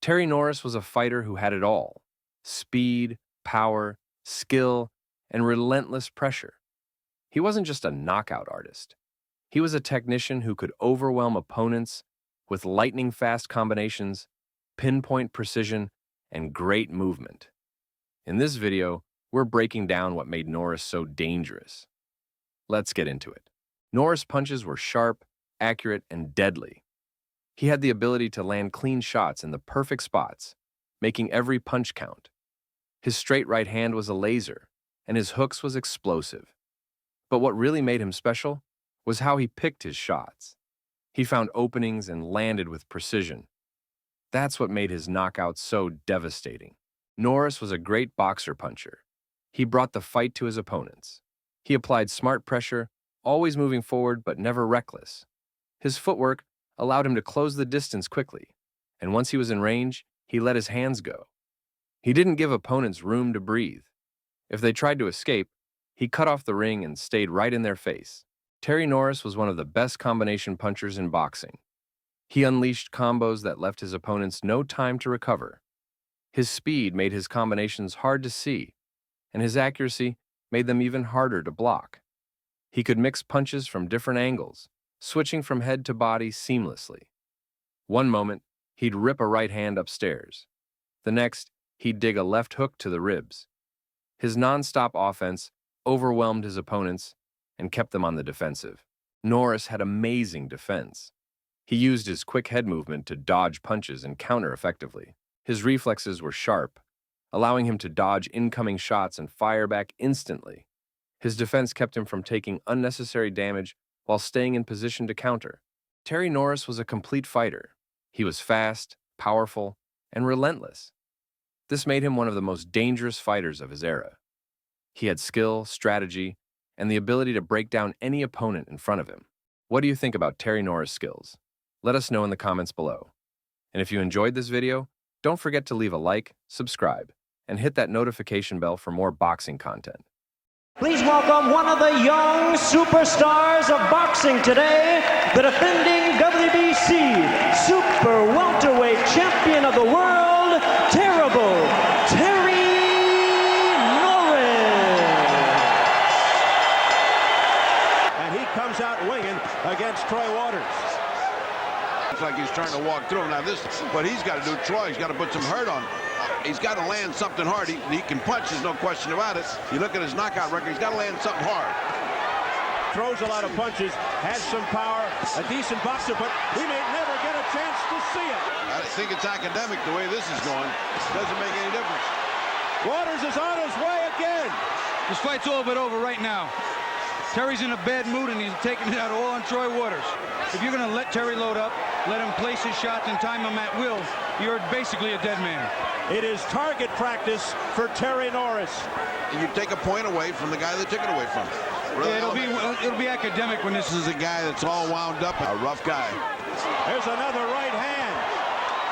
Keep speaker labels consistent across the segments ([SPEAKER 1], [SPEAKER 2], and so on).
[SPEAKER 1] Terry Norris was a fighter who had it all: speed, power, skill, and relentless pressure. He wasn't just a knockout artist. He was a technician who could overwhelm opponents with lightning-fast combinations, pinpoint precision, and great movement. In this video, we're breaking down what made Norris so dangerous. Let's get into it. Norris' punches were sharp, accurate, and deadly. He had the ability to land clean shots in the perfect spots, making every punch count. His straight right hand was a laser, and his hooks was explosive. But what really made him special was how he picked his shots. He found openings and landed with precision. That's what made his knockouts so devastating. Norris was a great boxer puncher. He brought the fight to his opponents. He applied smart pressure, always moving forward but never reckless. His footwork allowed him to close the distance quickly, and once he was in range, he let his hands go. He didn't give opponents room to breathe. If they tried to escape, he cut off the ring and stayed right in their face. Terry Norris was one of the best combination punchers in boxing. He unleashed combos that left his opponents no time to recover. His speed made his combinations hard to see, and his accuracy made them even harder to block. He could mix punches from different angles, switching from head to body seamlessly. One moment, he'd rip a right hand upstairs. The next, he'd dig a left hook to the ribs. His non-stop offense overwhelmed his opponents and kept them on the defensive. Norris had amazing defense. He used his quick head movement to dodge punches and counter effectively. His reflexes were sharp, allowing him to dodge incoming shots and fire back instantly. His defense kept him from taking unnecessary damage while staying in position to counter. Terry Norris was a complete fighter. He was fast, powerful, and relentless. This made him one of the most dangerous fighters of his era. He had skill, strategy, and the ability to break down any opponent in front of him. What do you think about Terry Norris' skills? Let us know in the comments below. And if you enjoyed this video, don't forget to leave a like, subscribe, and hit that notification bell for more boxing content.
[SPEAKER 2] Please welcome one of the young superstars of boxing today, the defending WBC Super Welterweight Champion of the World, Terrible Terry Norris.
[SPEAKER 3] And he comes out winging against Troy Waters.
[SPEAKER 4] Looks like he's trying to walk through him. Now this, what he's got to do, Troy, he's got to put some hurt on. He's got to land something hard. He can punch, there's no question about it. You look at his knockout record, he's got to land something hard.
[SPEAKER 3] Throws a lot of punches, has some power, a decent boxer, but we may never get a chance to see it.
[SPEAKER 4] I think it's academic the way this is going. Doesn't make any difference.
[SPEAKER 3] Waters is on his way again.
[SPEAKER 5] This fight's all but over right now. Terry's in a bad mood, and he's taking it out all on Troy Waters. If you're going to let Terry load up, let him place his shots and time him at will, you're basically a dead man.
[SPEAKER 3] It is target practice for Terry Norris.
[SPEAKER 4] And you take a point away from the guy that took it away from him. Really,
[SPEAKER 5] Yeah, it'll be academic when this
[SPEAKER 4] is a guy that's all wound up, a rough guy.
[SPEAKER 3] There's another right hand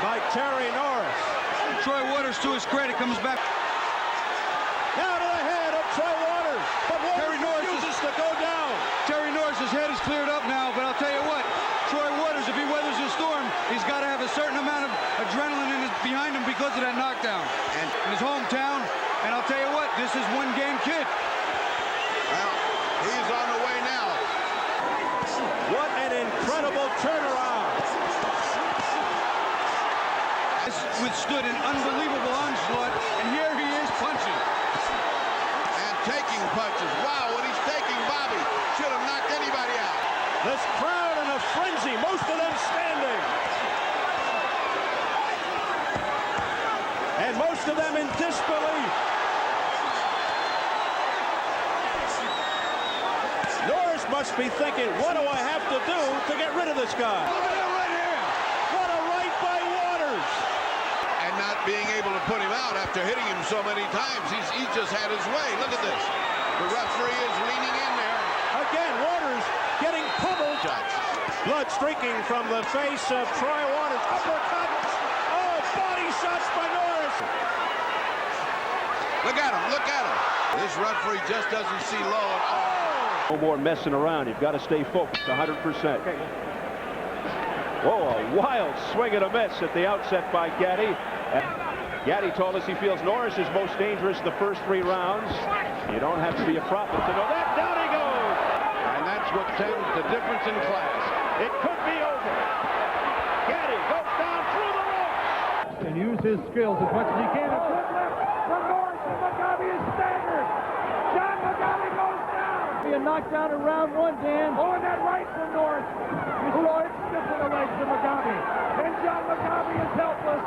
[SPEAKER 3] by Terry Norris.
[SPEAKER 5] Troy Waters, to his credit, comes back.
[SPEAKER 3] Now to the head of Troy Waters, but Waters refuses to go down.
[SPEAKER 5] Terry Norris' head is cleared up now, but I'll tell you what, Troy Waters, if he weathers the storm, he's got to have a certain amount of adrenaline behind him because of that knockdown. And in his hometown, and I'll tell you what, this is one game kid.
[SPEAKER 4] Well, he's on the way now.
[SPEAKER 3] What an incredible turnaround.
[SPEAKER 5] This withstood an unbelievable onslaught, and here he is punching.
[SPEAKER 4] And taking punches. Wow, when he's taking, Bobby should have knocked anybody out.
[SPEAKER 3] This crowd in a frenzy, most of them standing. And most of them in disbelief. Norris must be thinking, what do I have to do to get rid of this guy?
[SPEAKER 4] Look at it right here.
[SPEAKER 3] What a right by Waters.
[SPEAKER 4] And not being able to put him out after hitting him so many times. He just had his way. Look at this. The referee is leaning in there.
[SPEAKER 3] Again, Waters getting pummeled. Blood streaking from the face of Troy Waters. Uppercut. Oh, body shots by Norris.
[SPEAKER 4] Look at him. Look at him. This referee just doesn't see low at all.
[SPEAKER 3] No more messing around. You've got to stay focused 100%. Whoa, a wild swing and a miss at the outset by Gaddy. Gaddy told us he feels Norris is most dangerous the first 3 rounds. You don't have to be a prophet to know that. Down he goes!
[SPEAKER 4] And that's what sends the difference in class.
[SPEAKER 3] It could be over. Gaddy goes down through the ropes.
[SPEAKER 6] And use his skills as much as he can. A good left from Norris, and Mugabe is staggered. John Mugabe goes down. Be a knockdown in round 1, Dan. Oh, and that right from Norris. You saw it stiff in the legs of Mugabe. And John Mugabe is helpless.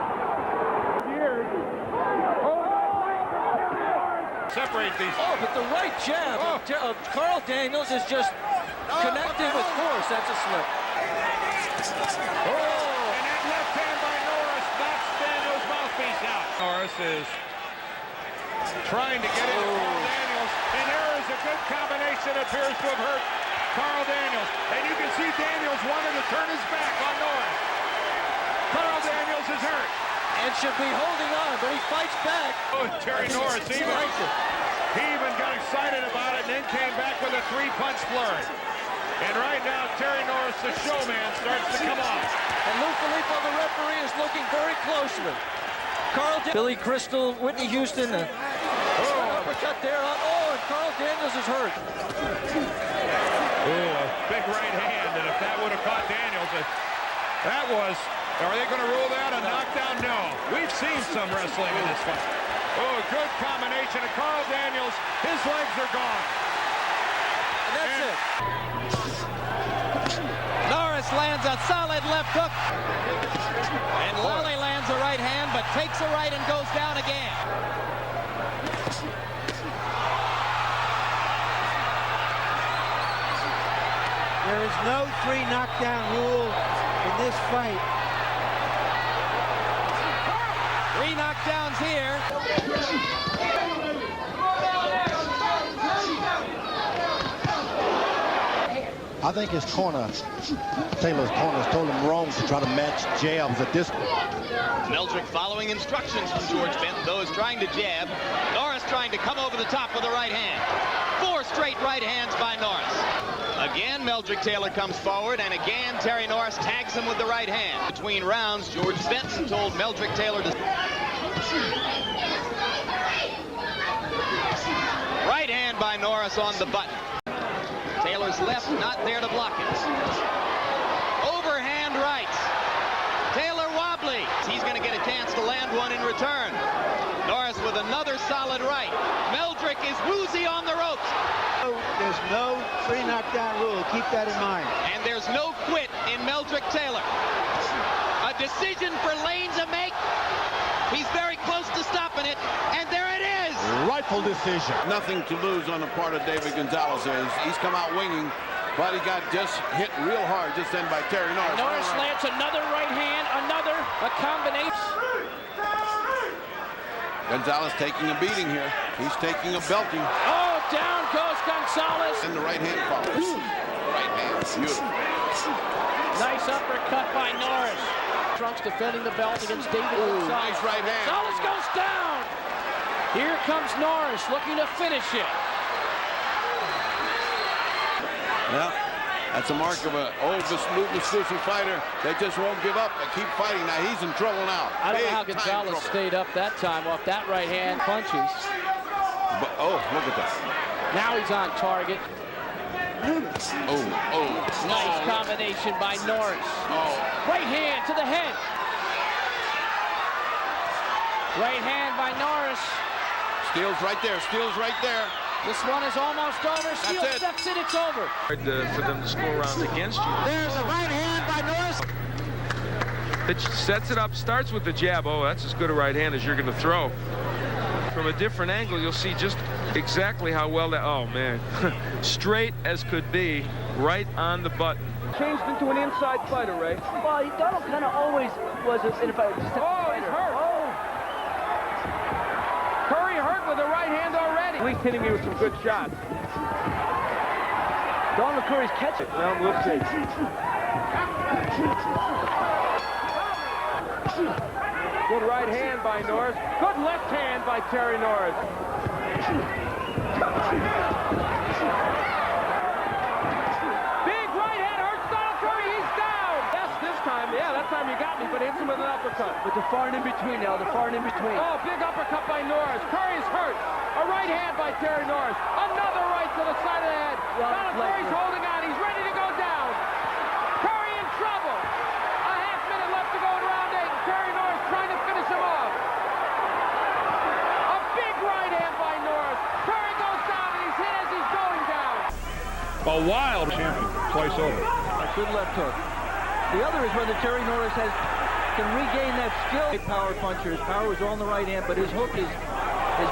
[SPEAKER 6] Years. Oh, that right from Norris.
[SPEAKER 3] Separate these.
[SPEAKER 7] Oh, but the right jab of Carl Daniels is just connected with force. That's a slip.
[SPEAKER 3] Oh, and that left hand by Norris knocks Daniels' mouthpiece out. Norris is trying to get into Carl Daniels, and there is a good combination. Appears to have hurt Carl Daniels, and you can see Daniels wanted to turn his back on Norris. Carl Daniels is hurt.
[SPEAKER 7] And should be holding on, but he fights back.
[SPEAKER 3] Oh, Terry Norris
[SPEAKER 7] He liked it.
[SPEAKER 3] he even got excited about it and then came back with a 3-punch flurry. And right now, Terry Norris, the showman, starts to come on.
[SPEAKER 7] And Lou Filippo, the referee, is looking very closely. Billy Crystal, Whitney Houston, uppercut there. And Carl Daniels is hurt.
[SPEAKER 3] Oh, a big right hand, and if that would have caught Daniels, that was... Are they going to rule that a knockdown? No. We've seen some wrestling in this fight. Oh, good combination of Carl Daniels. His legs are gone.
[SPEAKER 7] And that's it. Norris lands a solid left hook. And Lally lands a right hand, but takes a right and goes down again.
[SPEAKER 8] There is no 3 knockdown rule in this fight.
[SPEAKER 7] 3 knockdowns here.
[SPEAKER 9] I think his corner, Taylor's corner, told him wrong to try to match jabs at this point.
[SPEAKER 10] Meldrick following instructions from George Benton. Those trying to jab. Norris trying to come over the top with a right hand. 4 straight right hands by Norris. Again, Meldrick Taylor comes forward, and again, Terry Norris tags him with the right hand. Between rounds, George Benton told Meldrick Taylor to... Right hand by Norris on the button. Taylor's left not there to block it. Overhand right. Taylor wobbly. He's going to get a chance to land one in return. Norris with another solid right. Meldrick is woozy on the ropes.
[SPEAKER 8] There's no 3 knockdown rule. Keep that in mind.
[SPEAKER 10] And there's no quit in Meldrick Taylor. A decision for Lane to make. He's very close to stopping it, and there it is.
[SPEAKER 9] Rightful decision.
[SPEAKER 4] Nothing to lose on the part of David Gonzalez. He's come out winging, but he got just hit real hard just then by Terry Norris.
[SPEAKER 7] Norris lands another right hand, a combination.
[SPEAKER 4] Gonzalez taking a beating here. He's taking a belting.
[SPEAKER 7] Oh, down goes Gonzalez.
[SPEAKER 4] And the right hand follows. Right hand, beautiful.
[SPEAKER 7] Nice uppercut by Norris. Trunks defending the belt against David Gonzalez.
[SPEAKER 4] Nice right hand.
[SPEAKER 7] Gonzalez goes down. Here comes Norris looking to finish it.
[SPEAKER 4] Well, that's a mark of an old Vespucci fighter. They just won't give up. They keep fighting. Now he's in trouble now.
[SPEAKER 7] I don't know how
[SPEAKER 4] Big time
[SPEAKER 7] Gonzalez
[SPEAKER 4] trouble.
[SPEAKER 7] stayed up that time off that right hand punches.
[SPEAKER 4] But, oh, look at that.
[SPEAKER 7] Now he's on target. Nice
[SPEAKER 4] Oh.
[SPEAKER 7] combination by Norris.
[SPEAKER 4] Oh.
[SPEAKER 7] Right hand to the head. Right hand by Norris.
[SPEAKER 4] Steele's right there. Steele's right there.
[SPEAKER 7] This one is almost over. Steele
[SPEAKER 4] it.
[SPEAKER 7] steps in, it's over.
[SPEAKER 11] For them to score rounds against you.
[SPEAKER 8] There's a right hand by Norris.
[SPEAKER 11] It sets it up, starts with the jab. Oh, that's as good a right hand as you're going to throw. From a different angle, you'll see just exactly how well that, oh man, straight as could be, right on the button.
[SPEAKER 6] Changed into an inside fighter, Ray.
[SPEAKER 2] Well, Donald kind of always was in a fighter.
[SPEAKER 6] Oh, he's hurt. Oh. Curry hurt with the right hand already. At least hitting me with some good shots.
[SPEAKER 2] Donald Curry's catching.
[SPEAKER 6] Well, we'll see. Good right hand by Norris. Good left hand by Terry Norris. Big right hand hurts Donald Curry. He's down. Yes, this time
[SPEAKER 7] with an uppercut. With the far and in between now, the far and in between.
[SPEAKER 6] Oh, big uppercut by Norris. Curry's hurt. A right hand by Terry Norris. Another right to the side of the head. Now Curry's holding on. He's ready to go down. Curry in trouble. A half minute left to go in round 8. Terry Norris trying to finish him off. A big right hand by Norris. Curry goes down and he's hit as he's going down.
[SPEAKER 3] A wild champion, twice over.
[SPEAKER 7] A good left hook. The other is whether Terry Norris can regain that skill. Power puncher. His power is on the right hand, but his hook is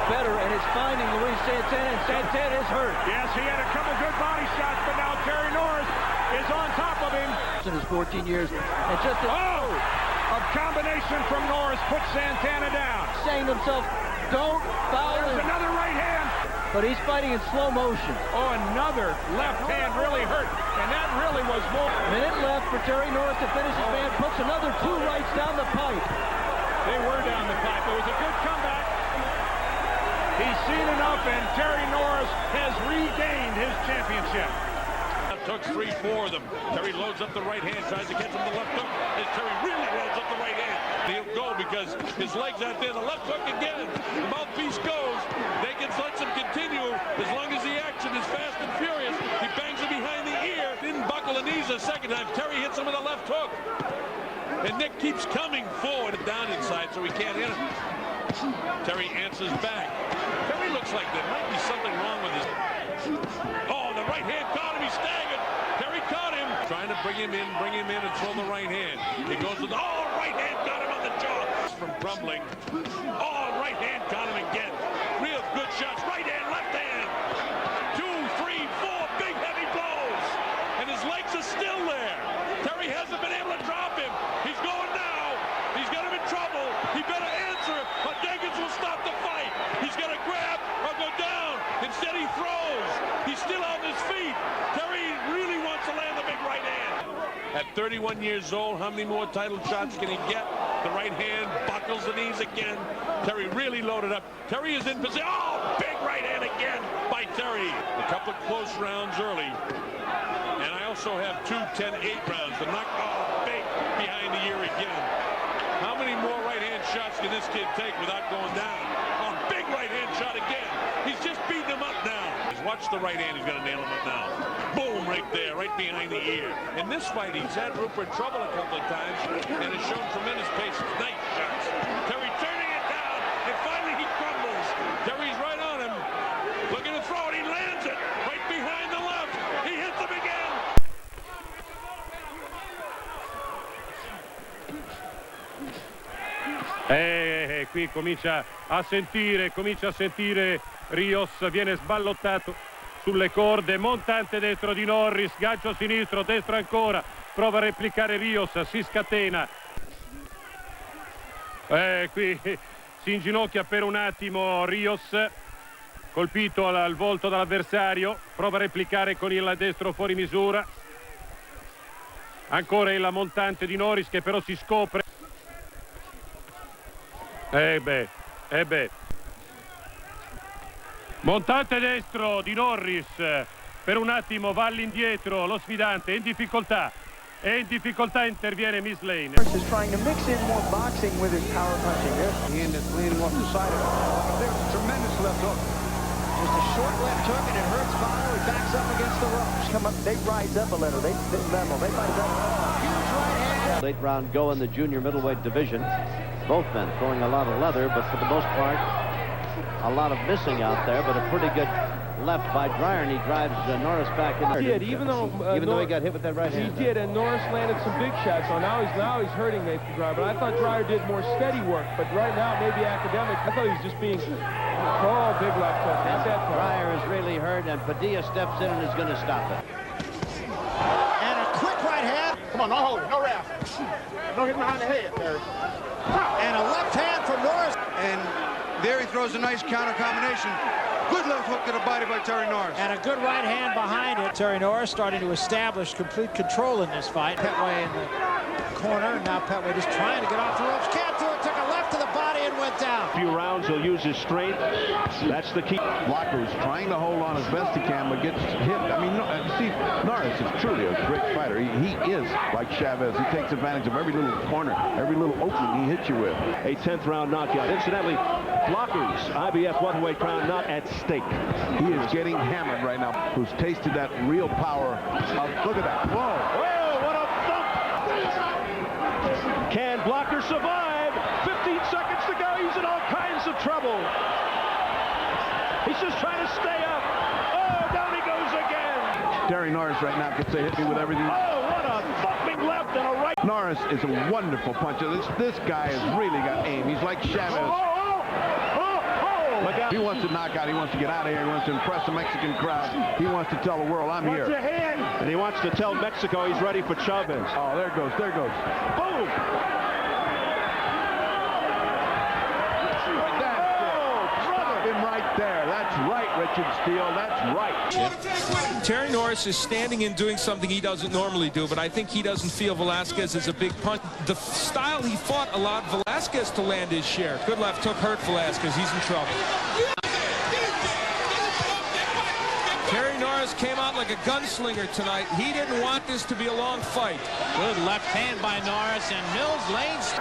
[SPEAKER 7] better, and it's finding Luis Santana, and Santana is hurt.
[SPEAKER 3] Yes, he had a couple good body shots, but now Terry Norris is on top of him.
[SPEAKER 7] In his 14 years, and just
[SPEAKER 3] a combination from Norris puts Santana down.
[SPEAKER 7] Saying to himself, don't foul him.
[SPEAKER 3] There's another right hand.
[SPEAKER 7] But he's fighting in slow motion.
[SPEAKER 3] Oh, another left hand really hurt, and that really was more.
[SPEAKER 7] Minute left for Terry Norris to finish his man. Puts another 2 rights down the pipe.
[SPEAKER 3] They were down the pipe. It was a good comeback. He's seen enough, and Terry Norris has regained his championship.
[SPEAKER 12] Took 3-4 of them. Terry loads up the right hand, tries to get him the left hook, and Terry really loads up the right hand. He'll go because his leg's out there. The left hook again. The mouthpiece goes. Jenkins lets him continue as long as the action is fast and furious. He bangs him behind the ear. Didn't buckle the knees a second time. Terry hits him with a left hook. And Nick keeps coming forward and down inside, so he can't hit him. Terry answers back. Terry looks like there might be something wrong with his... Oh, the right hand caught him. He staggered. Terry caught him. Trying to bring him in and throw the right hand. He goes with... Oh, right hand got him on the jaw. From crumbling. Oh, right hand got him again. Real good shots. Right hand, left hand. 2, 3, 4 big heavy blows. And his legs are still there. Terry hasn't been able to drop him. He's going now. He's got him in trouble. He better answer or Jenkins will stop the fight. He's going to grab or go down. Instead he throws. He's still on his feet. Terry really wants to land the big right hand. At 31 years old, how many more title shots can he get? The right hand buckles the knees again. Terry really loaded up. Terry is in position. Oh, big right hand again by Terry. A couple of close rounds early. And I also have 2 10-8 rounds. The knock, oh, big behind the ear again. How many more right hand shots can this kid take without going down? Oh, big right hand shot again. He's just beating him up now. Watch the right hand. He's going to nail him up now. Boom, right there, right behind the ear. In this fight, he's had Rupert trouble a couple of times and has shown tremendous patience. Nice shots. Terry turning it down, and finally he crumbles. Terry's right on him. Looking to throw it. He lands it right behind the left. He hits him again.
[SPEAKER 13] Qui comincia a sentire Rios, viene sballottato sulle corde, montante destro di Norris, gancio sinistro, destro ancora, prova a replicare Rios, si scatena. Qui si inginocchia per un attimo Rios, colpito al volto dall'avversario, prova a replicare con il destro fuori misura. Ancora il montante di Norris che però si scopre. Montante destro di Norris, per un attimo va all'indietro lo sfidante, è in difficoltà interviene Miss Lane.
[SPEAKER 8] Norris is trying to mix in more boxing with his power punching.
[SPEAKER 5] The end is leaning off the side of it. There's a tremendous left hook.
[SPEAKER 8] Just a short left hook and it hurts Fowler. He backs up against the ropes. Come up, they rise up a little. They level. They fight up. Huge right hand.
[SPEAKER 2] Late round go in the junior middleweight division. Both men throwing a lot of leather, but for the most part, a lot of missing out there, but a pretty good left by Dreyer, and he drives Norris back in there.
[SPEAKER 6] He did, even though
[SPEAKER 2] he got hit with that right hand.
[SPEAKER 6] He did, and Norris landed some big shots. So now he's hurting Nathan Dreyer. But I thought Dreyer did more steady work. But right now, maybe academic. I thought he was just being big left hook. Not that far.
[SPEAKER 2] Dreyer is really hurt, and Padilla steps in and is going to stop it.
[SPEAKER 8] And a quick right hand.
[SPEAKER 9] Come on, no hold, no wrap. No hit behind the head, Terry.
[SPEAKER 8] And a left hand from Norris.
[SPEAKER 5] And there he throws a nice counter combination. Good left hook to the body by Terry Norris.
[SPEAKER 8] And a good right hand behind it. Terry Norris starting to establish complete control in this fight. Petway in the corner. Now Petway just trying to get off the ropes. Can't do it. Took a left to the body and went down.
[SPEAKER 2] few rounds, he'll use his strength. That's the key.
[SPEAKER 4] Blocker's trying to hold on as best he can, but gets hit. I mean, see, Norris is truly a great fighter. He is like Chavez. He takes advantage of every little corner, every little opening he hits you with.
[SPEAKER 2] A 10th round knockout. Incidentally, Blocker's IBF welterweight crown not at stake.
[SPEAKER 4] He is getting hammered right now. Who's tasted that real power of, look at that. Whoa.
[SPEAKER 2] Whoa, what a thump! Can Blocker survive? 15 seconds to go. He's in all kinds of trouble. He's just trying to stay up. Oh, down he goes again.
[SPEAKER 4] Terry Norris right now could say hit me with everything.
[SPEAKER 2] Oh, what a thumping left and a right.
[SPEAKER 4] Norris is a wonderful puncher. This guy has really got aim. He's like Chavez. Look out. He wants to knock out. He wants to get out of here. He wants to impress the Mexican crowd. He wants to tell the world, I'm here.
[SPEAKER 2] And he wants to tell Mexico he's ready for Chavez.
[SPEAKER 4] Oh, there it goes. There it goes. Boom! Stop him right there. That's right, Richard Steele. That's right.
[SPEAKER 11] Terry Norris is standing and doing something he doesn't normally do, but I think he doesn't feel Velasquez is a big punch. The style he fought allowed Velasquez to land his share. Good left hook hurt Velasquez. He's in trouble. Terry Norris came out like a gunslinger tonight. He didn't want this to be a long fight.
[SPEAKER 10] Good left hand by Norris, and Mills lanes.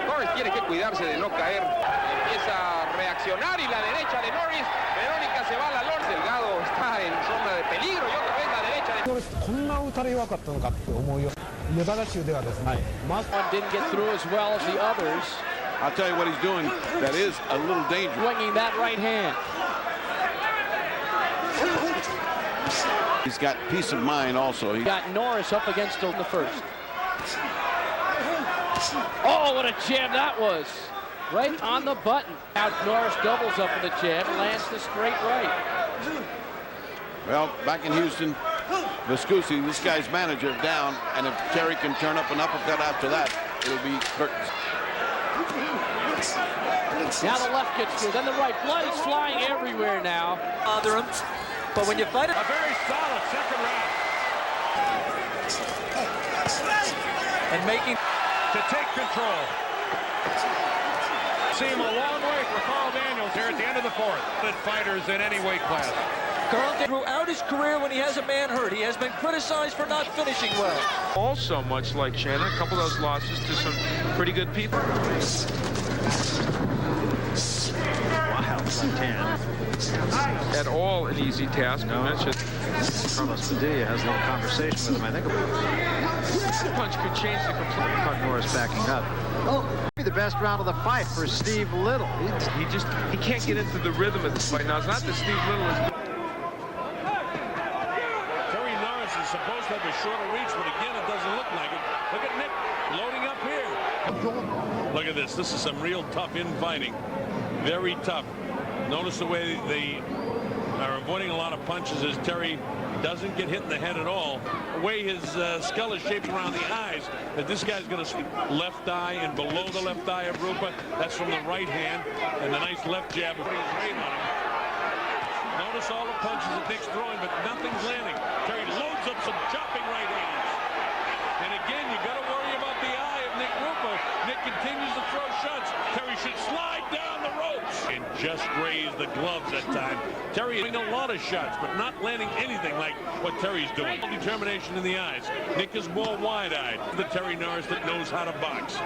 [SPEAKER 14] Norris tiene que cuidarse de no caer. Empieza a reaccionar y la derecha de Norris. Verónica se va a la lona. Delgado está en zona de peligro y otra vez la derecha de Norris.
[SPEAKER 15] こんな打たれ弱かったのかって思うよ。無駄なし腕がですね。
[SPEAKER 7] One didn't get through as well as the others.
[SPEAKER 4] I'll tell you what he's doing that is a little dangerous.
[SPEAKER 7] Swinging that right hand.
[SPEAKER 4] He's got peace of mind also.
[SPEAKER 7] He got Norris up against him in the first. Oh, what a jab that was. Right on the button. Now Norris doubles up with a jab, lands the straight right.
[SPEAKER 4] Well, back in Houston, Viscusi, this guy's manager, down, and if Terry can turn up an uppercut after that, it'll be curtains.
[SPEAKER 7] Now the left gets through, then the right. Blood is flying everywhere now. Bother him. But when you fight it...
[SPEAKER 3] A very solid second round.
[SPEAKER 7] And making...
[SPEAKER 3] To take control. Seem a long way for Carl Daniels here at the end of the fourth. Good fighters in any weight class.
[SPEAKER 7] Carl Daniels, throughout his career when he has a man hurt, he has been criticized for not finishing well.
[SPEAKER 11] Also, much like Shannon, a couple of those losses to some pretty good people.
[SPEAKER 8] Wild left hand.
[SPEAKER 11] At all an easy task. No.
[SPEAKER 8] Carlos Padilla has a little conversation with him. I think a punch could change the complete. Caught Norris backing up. Maybe the best round of the fight for Steve Little.
[SPEAKER 11] He can't get into the rhythm of this fight. Now, it's not that Steve Little is...
[SPEAKER 12] Terry Norris is supposed to have a shorter reach, but again, it doesn't look like it. Look at Nick loading up here. Look at this. This is some real tough infighting. Very tough. Notice the way they are avoiding a lot of punches as Terry doesn't get hit in the head at all. The way his skull is shaped around the eyes, that this guy's going to left eye and below the left eye of Rupa. That's from the right hand, and the nice left jab putting his weight on him. Notice all the punches that Nick's throwing, but nothing's landing. Terry loads up some chopping right hands. And again, you got to worry about the eye of Nick Rupa. Nick continues to throw shots. Terry should slide down the ropes and just graze the gloves that time. Terry hitting a lot of shots, but not landing anything like what Terry's doing. Determination in the eyes. Nick is more wide-eyed. The Terry Norris that knows how to box.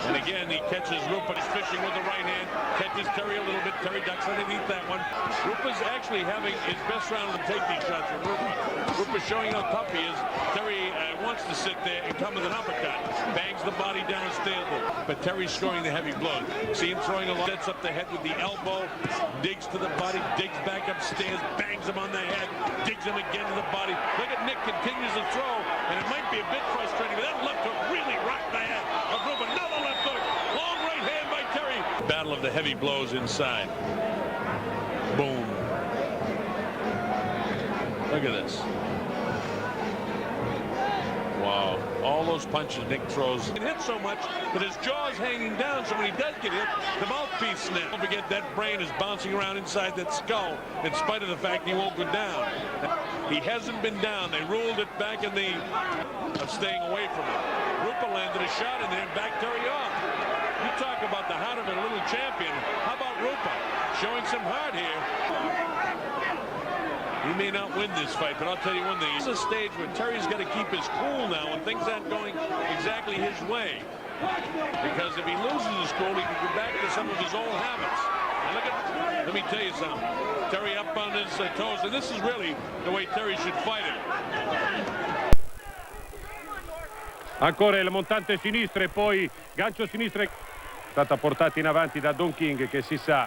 [SPEAKER 12] And again, he catches Rupa fishing with the right hand. Catches Terry a little bit. Terry ducks underneath that one. Rupa's actually having his best round to take these shots from Rupa. Rupa's showing how tough he is. Terry wants to sit there and come with an uppercut. Bangs the body down and stays there. But Terry's scoring the heavy blows. See him throwing a lot. Sets up the head with the elbow. Digs to the body. Digs back upstairs. Bangs him on the head. Digs him again to the body. Look at Nick continues to throw. And it might be a bit frustrating, but that left hook really rocked the head of Rupa. Another left hook. Long right hand by Terry. Battle of the heavy blows inside. Boom. Look at this. Wow. All those punches Nick throws. It hits so much that his jaw's hanging down, so when he does get hit, the mouthpiece snaps. Don't forget that brain is bouncing around inside that skull in spite of the fact he won't go down. He hasn't been down. They ruled it back in the of staying away from him. Rupa landed a shot in there and backed Terry off. You talk about the the heart of a little champion. How about Rupa showing some heart here? He may not win this fight, but I'll tell you one thing. This is a stage where Terry's got to keep his cool now when things aren't going exactly his way. Because if he loses his cool, he can go back to some of his old habits. And look at, let me tell you something. Terry up on his toes, and this is really the way Terry should fight him.
[SPEAKER 13] Ancora il montante sinistro e poi gancio sinistro è stata portata in avanti da Don King, che si sa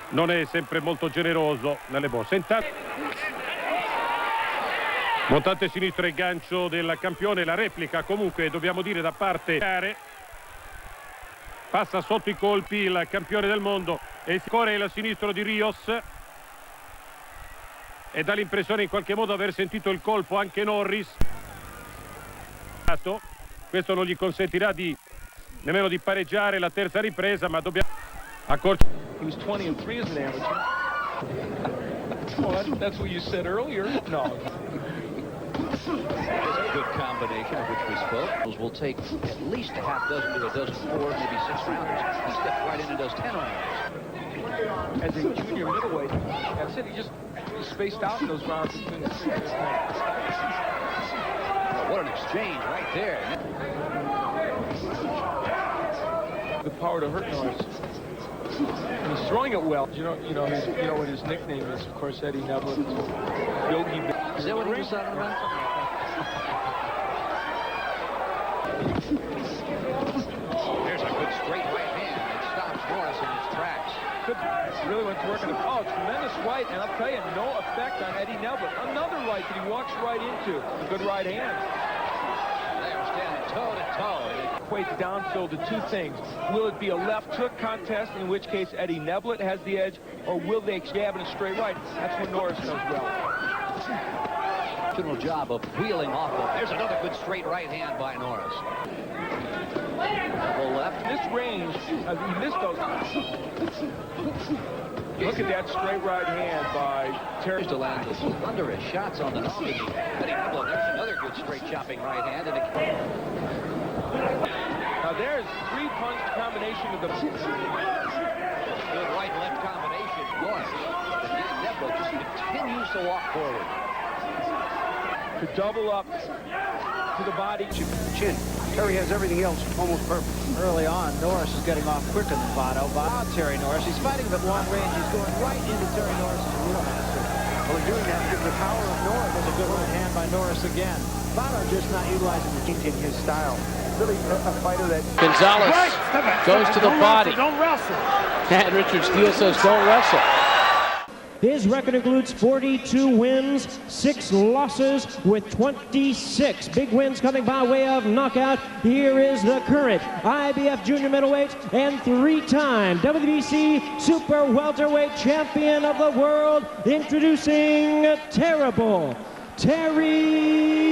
[SPEAKER 13] non è sempre molto generoso nelle mosse. Montante sinistro e gancio del campione, la replica comunque dobbiamo dire da parte passa sotto i colpi il campione del mondo e ancora il sinistro di Rios e dà l'impressione in qualche modo aver sentito il colpo anche Norris. Questo non gli consentirà nemmeno di pareggiare la terza ripresa, ma dobbiamo accorciare.
[SPEAKER 7] He was 20-3 as an amateur. Well, that's what you said earlier. No.
[SPEAKER 16] It's a good combination of which we spoke. Will take at least a half dozen to a dozen 4, maybe 6 rounders. He steps right in and does 10 rounders.
[SPEAKER 7] As a junior middleweight, I said he just spaced out in those rounds between the 6 and 10.
[SPEAKER 16] What an exchange right there.
[SPEAKER 7] The power to hurt Norris. And he's throwing it well. You know what his nickname is, of course, Eddie Neville. Yogi.
[SPEAKER 16] Is that what he was on? There's a good straight right hand that stops Norris in his tracks.
[SPEAKER 7] Really went to work in the tremendous right, and I'll tell you, no effect on Eddie Neville. Another right that he walks right into. A good right hand.
[SPEAKER 16] They're standing toe to toe.
[SPEAKER 7] Equates downfield to two things. Will it be a left hook contest, in which case Eddie Neville has the edge, or will they jab in a straight right? That's what Norris knows well.
[SPEAKER 16] General job of wheeling off of. There's another good straight right hand by Norris. Double left.
[SPEAKER 7] This range, he missed those. Look at that straight right hand by Terry.
[SPEAKER 16] To land under his shots on the nose. Eddie Neville, there's another good straight chopping right hand. And
[SPEAKER 7] now there's three-punch combination of the
[SPEAKER 16] good right-left combination. Norris. Eddie Neville just continues to walk forward.
[SPEAKER 7] To double up to the body.
[SPEAKER 17] Chin. Terry has everything else almost perfect.
[SPEAKER 18] Early on, Norris is getting off quicker than Votto. Terry Norris, he's fighting him at long range. He's going right into Terry Norris' wheelhouse.
[SPEAKER 17] Well, in doing that, because the power of Norris.
[SPEAKER 18] There's a good right hand by Norris again. Votto just not utilizing the kink in his style.
[SPEAKER 17] Really a fighter that...
[SPEAKER 19] Gonzalez goes to the body.
[SPEAKER 15] Don't wrestle.
[SPEAKER 19] And Richard Steele says don't wrestle.
[SPEAKER 2] His record includes 42 wins, 6 losses with 26 big wins coming by way of knockout. Here is the current IBF junior middleweight and 3-time WBC super welterweight champion of the world, introducing Terrible Terry